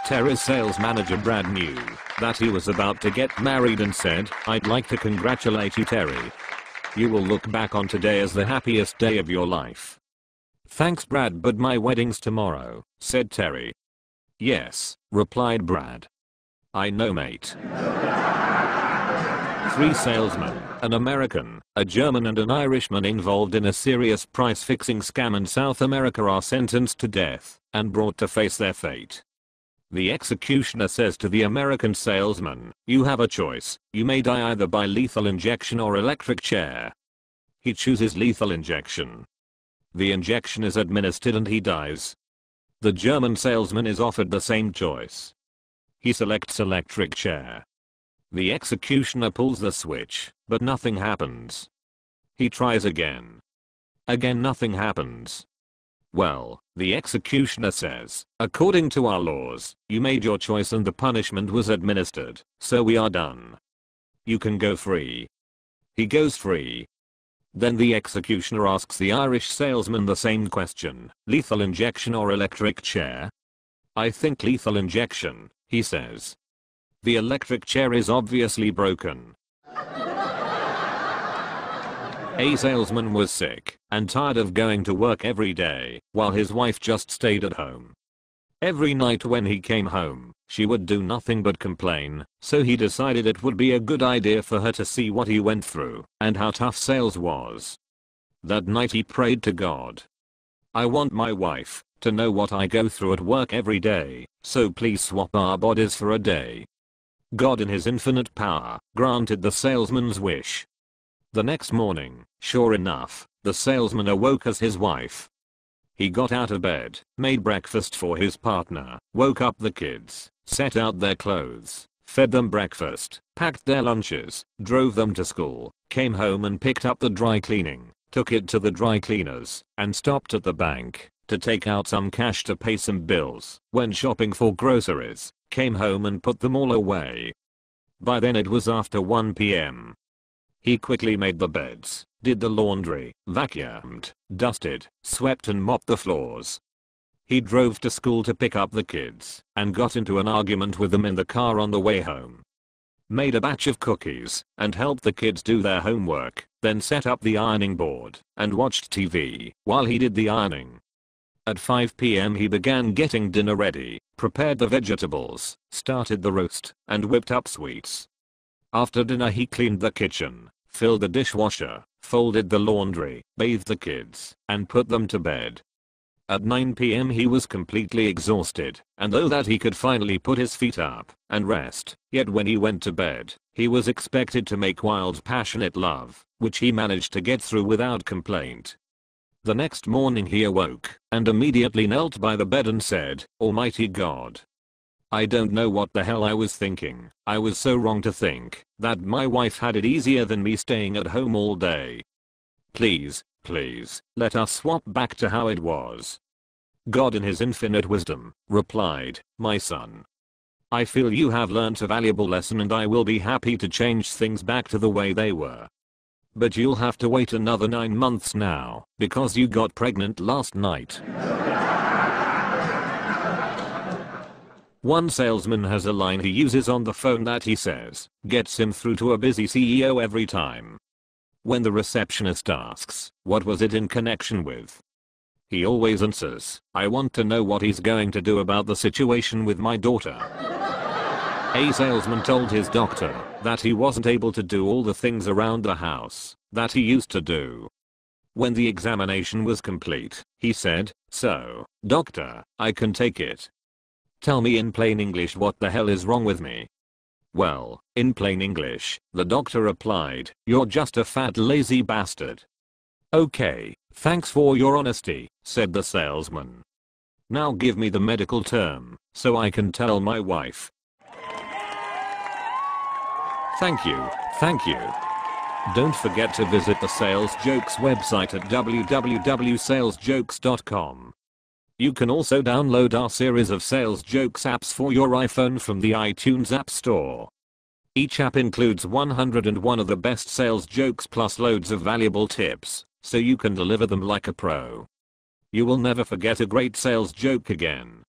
Terry's sales manager Brad knew that he was about to get married and said, "I'd like to congratulate you, Terry. You will look back on today as the happiest day of your life." "Thanks, Brad, but my wedding's tomorrow," said Terry. "Yes," replied Brad. "I know, mate." Three salesmen, an American, a German and an Irishman involved in a serious price-fixing scam in South America are sentenced to death and brought to face their fate. The executioner says to the American salesman, "You have a choice. You may die either by lethal injection or electric chair." He chooses lethal injection. The injection is administered and he dies. The German salesman is offered the same choice. He selects electric chair. The executioner pulls the switch, but nothing happens. He tries again. Again nothing happens. Well, the executioner says, "According to our laws, you made your choice and the punishment was administered, so we are done. You can go free." He goes free. Then the executioner asks the Irish salesman the same question, "Lethal injection or electric chair?" "I think lethal injection," he says. "The electric chair is obviously broken." A salesman was sick and tired of going to work every day while his wife just stayed at home. Every night when he came home, she would do nothing but complain, so he decided it would be a good idea for her to see what he went through and how tough sales was. That night he prayed to God. "I want my wife to know what I go through at work every day, so please swap our bodies for a day." God in his infinite power granted the salesman's wish. The next morning, sure enough, the salesman awoke as his wife. He got out of bed, made breakfast for his partner, woke up the kids, set out their clothes, fed them breakfast, packed their lunches, drove them to school, came home and picked up the dry cleaning, took it to the dry cleaners, and stopped at the bank to take out some cash to pay some bills, went shopping for groceries, came home and put them all away. By then it was after 1 p.m. He quickly made the beds, did the laundry, vacuumed, dusted, swept and mopped the floors. He drove to school to pick up the kids and got into an argument with them in the car on the way home. Made a batch of cookies and helped the kids do their homework, then set up the ironing board and watched TV while he did the ironing. At 5 p.m. he began getting dinner ready, prepared the vegetables, started the roast, and whipped up sweets. After dinner he cleaned the kitchen, filled the dishwasher, folded the laundry, bathed the kids, and put them to bed. At 9 p.m. he was completely exhausted, and though that he could finally put his feet up and rest, yet when he went to bed, he was expected to make wild passionate love, which he managed to get through without complaint. The next morning he awoke and immediately knelt by the bed and said, "Almighty God. I don't know what the hell I was thinking. I was so wrong to think that my wife had it easier than me staying at home all day. Please, please, let us swap back to how it was." God in his infinite wisdom replied, "My son, I feel you have learnt a valuable lesson and I will be happy to change things back to the way they were. But you'll have to wait another 9 months now because you got pregnant last night." One salesman has a line he uses on the phone that he says gets him through to a busy CEO every time. When the receptionist asks, "What was it in connection with?" he always answers, "I want to know what he's going to do about the situation with my daughter." A salesman told his doctor that he wasn't able to do all the things around the house that he used to do. When the examination was complete, he said, "So, doctor, I can take it. Tell me in plain English what the hell is wrong with me." "Well, in plain English," the doctor replied, "you're just a fat lazy bastard." "Okay, thanks for your honesty," said the salesman. "Now give me the medical term so I can tell my wife." Thank you, thank you. Don't forget to visit the Sales Jokes website at www.salesjokes.com. You can also download our series of Sales Jokes apps for your iPhone from the iTunes App Store. Each app includes 101 of the best sales jokes plus loads of valuable tips, so you can deliver them like a pro. You will never forget a great sales joke again.